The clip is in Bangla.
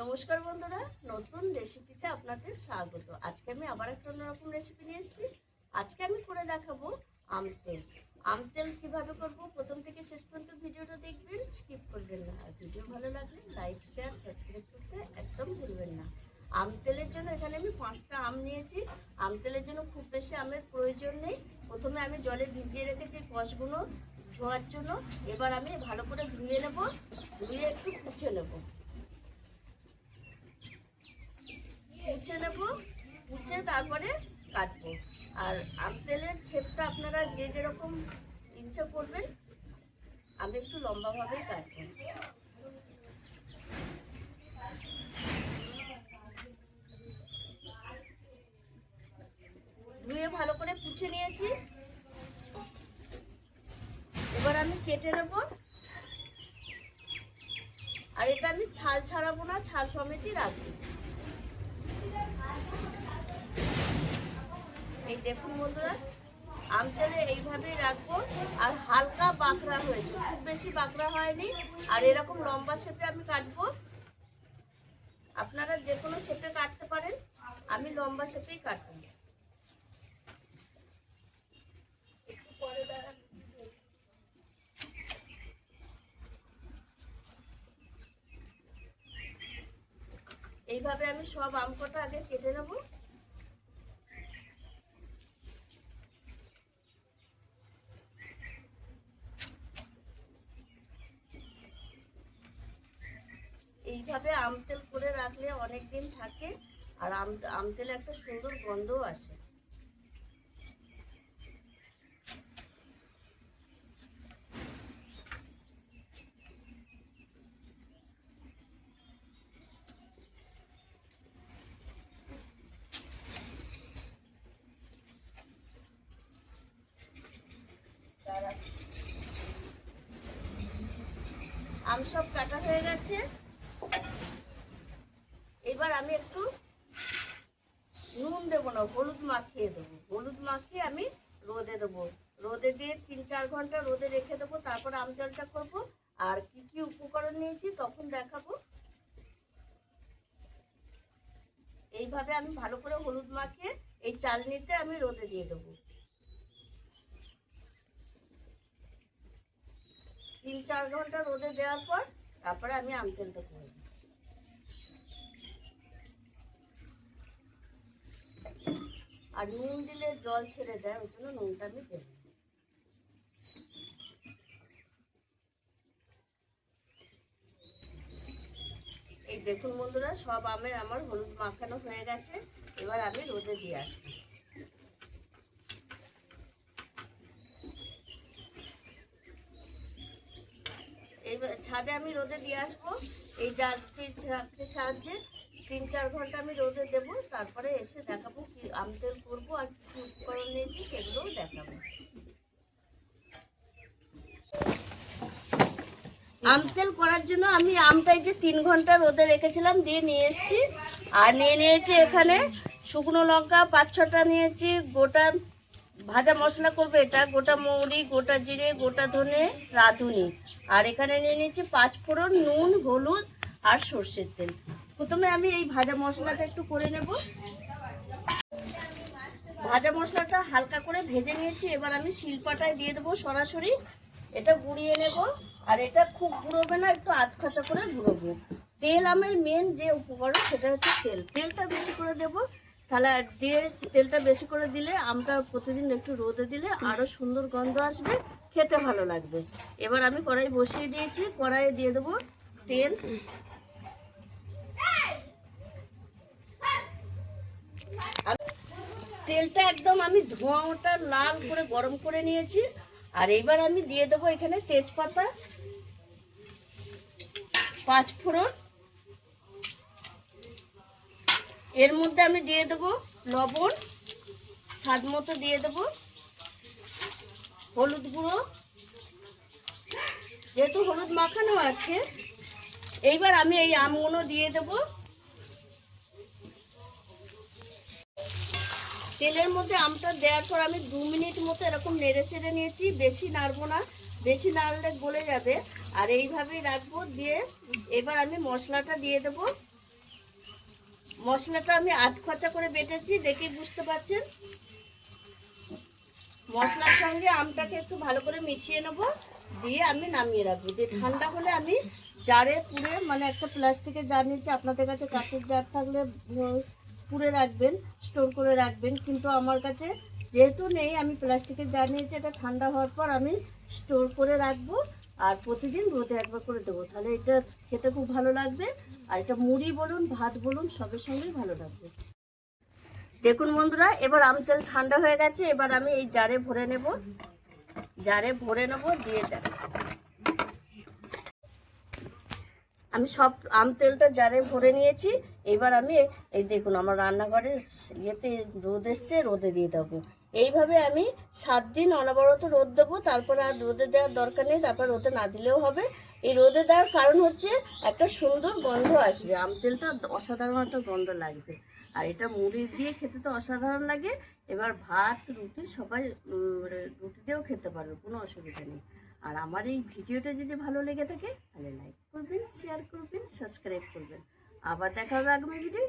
নমস্কার বন্ধুরা, নতুন রেসিপিতে আপনাদের স্বাগত। আজকে আমি আবার একটা অন্যরকম রেসিপি নিয়ে এসেছি। আজকে আমি করে দেখাবো আম তেল। আম তেল কীভাবে করবো প্রথম থেকে শেষ পর্যন্ত ভিডিওটা দেখবেন, স্কিপ করবেন না। আর ভিডিও ভালো লাগলে লাইক, শেয়ার, সাবস্ক্রাইব করতে একদম ভুলবেন না। আম তেলের জন্য এখানে আমি 5টা আম নিয়েছি। আম তেলের জন্য খুব বেশি আমের প্রয়োজন নেই। প্রথমে আমি জলে ভিজিয়ে রেখেছি কষগুলো ধোয়ার জন্য। এবার আমি ভালো করে ধুয়ে নেব, ধুয়ে একটু কুচে নেব, কুচে তারপরে কাটবো। আর আম তেলের শেপটা আপনারা যে যেরকম ইচ্ছা করবেন, আমি একটু লম্বাভাবেই কাটবো। ধুয়ে ভালো করে কুচে নিয়েছি। এবার আমি কেটে নেব। আর এটা আমি ছাল ছাড়াবো না, ছাল সমেতই রাখবো। এই দেখুন বন্ধুরা, আম তেলে এইভাবেই রাখবো। আর হালকা বাঁকড়া হয়েছে, খুব বেশি বাঁকড়া হয়নি। আর এরকম লম্বা শেপে আমি কাটবো। আপনারা যে কোনো শেপে কাটতে পারেন, আমি লম্বা শেপেই কাটবো। এইভাবে আমি সব আম কটা আগে কেটে নেব। এইভাবে আম তেল করে রাখলে অনেক দিন থাকে। আর আম তেলে একটা সুন্দর গন্ধও আসে। আম সব কাটা হয়ে গেছে। এবার আমি একটু নুন দেবো না, হলুদ মাখিয়ে দেবো। হলুদ মাখিয়ে আমি রোদে দেবো। রোদে দিয়ে 3-4 ঘন্টা রোদে রেখে দেবো। তারপর আম তেলটা করবো। আর কি কি উপকরণ নিয়েছি তখন দেখাবো। এইভাবে আমি ভালো করে হলুদ মাখিয়ে এই চালনিতে আমি রোদে দিয়ে দেবো। 3-4 ঘন্টা রোদে দেওয়ার পর তারপরে আমি আম তেলটা করব। আর নুন দিলে জল ছেড়ে দেয়, ওই জন্য নুনটা আমি দেব। এই দেখুন বন্ধুরা, সব আমের আমার হলুদ মাখানো হয়ে গেছে। এবার আমি রোদে দিয়ে আসবো। এইবার ছাদে আমি রোদে দিয়ে আসবো। এই জারের সাহায্যে 3-4 ঘন্টা আমি রোদে দেবো। তারপরে এসে দেখাবো কি আম তেল করবো আর কি উপকরণ নিয়েছি সেগুলোও দেখাবো। আম তেল করার জন্য আমি আমটাই যে 3 ঘন্টা রোদে রেখেছিলাম দিয়ে নিয়ে এসেছি। আর নিয়ে নিয়েছি এখানে শুকনো লঙ্কা 5-6টা নিয়েছি। গোটা ভাজা মশলা করবে এটা, গোটা মৌরি, গোটা জিরে, গোটা ধনে, রাঁধুনি। আর এখানে নিয়ে নিয়েছি 5 ফোড়ন, নুন, হলুদ আর সর্ষের তেল। প্রথমে আমি এই ভাজা মশলাটা একটু করে নেব। ভাজা মশলাটা হালকা করে ভেজে নিয়েছি। এবার আমি শিলপাটায় দিয়ে দেবো সরাসরি। এটা গুঁড়িয়ে নেব। আর এটা খুব গুঁড়োবে না, একটু আধখাচা করে গুঁড়োবো। তেল আমের মেন যে উপকরণ সেটা হচ্ছে তেল। তেলটা বেশি করে দেবো। তাহলে দিয়ে তেলটা বেশি করে দিলে আমটা প্রতিদিন একটু রোদে দিলে আরও সুন্দর গন্ধ আসবে, খেতে ভালো লাগবে। এবার আমি কড়াই বসিয়ে দিয়েছি। কড়াইয়ে দিয়ে দেবো তেল। তেলটা একদম আমি ধোঁয়া ওঠা লাল করে গরম করে নিয়েছি। আর এইবার আমি দিয়ে দেবো এখানে তেজপাতা, 5 ফোড়ন। এর মধ্যে আমি দিয়ে দেবো লবণ, স্বাদ মতো দিয়ে দেবো হলুদ গুঁড়ো, যেহেতু হলুদ মাখানো আছে। এইবার আমি এই আমগুলো দিয়ে দেবো। তেলের মধ্যে আমটা দেওয়ার পর আমি 2 মিনিট মতো এরকম নেড়ে চেড়ে নিয়েছি। বেশি নাড়বো না, বেশি নাড়লে গলে যাবে। আর এইভাবেই রাখবো। দিয়ে এবার আমি মশলাটা দিয়ে দেবো। মশলাটা আমি আধ খচা করে বেটেছি, দেখে বুঝতে পারছেন। মশলার সঙ্গে আমটাকে একটু ভালো করে মিশিয়ে নেব, দিয়ে আমি নামিয়ে রাখবো। দিয়ে ঠান্ডা হলে আমি জারে পুরে, মানে একটা প্লাস্টিকের জার নিচ্ছে, আপনাদের কাছে কাঁচের জার থাকলে পুরে রাখবেন, স্টোর করে রাখবেন, কিন্তু আমার কাছে যেহেতু নেই আমি প্লাস্টিকের জার নিয়েছি। এটা ঠান্ডা হওয়ার পর আমি স্টোর করে রাখবো, আর প্রতিদিন রোদে একবার করে দেবো, তাহলে এটা খেতে খুব ভালো লাগবে। আর এটা মুড়ি বলুন, ভাত বলুন, সবের সঙ্গেই ভালো লাগবে। দেখুন বন্ধুরা, এবার আম তেল ঠান্ডা হয়ে গেছে। এবার আমি এই জারে ভরে নেব, দিয়ে দেব। আমি সব আম তেলটা জারে ভরে নিয়েছি। এবার আমি এই দেখুন আমার রান্নাঘরে ইয়েতে রোদ এসছে, রোদে দিয়ে দেবো। এইভাবে আমি 7 দিন অনবরত রোদ দেবো, তারপর আর রোদে দেওয়ার দরকার নেই, তারপর রোদে না দিলেও হবে। এই রোদে দেওয়ার কারণ হচ্ছে একটা সুন্দর গন্ধ আসবে, আম তেলটা অসাধারণ একটা গন্ধ লাগবে। আর এটা মুড়ি দিয়ে খেতে তো অসাধারণ লাগে। এবার ভাত, রুটি সবাই রুটি দিয়েও খেতে পারবে, কোনো অসুবিধা নেই। আর আমার এই ভিডিওটা যদি ভালো লেগে থাকে তাহলে লাইক করবেন, শেয়ার করবেন, সাবস্ক্রাইব করবেন। আবার দেখা হবে আগামী ভিডিও।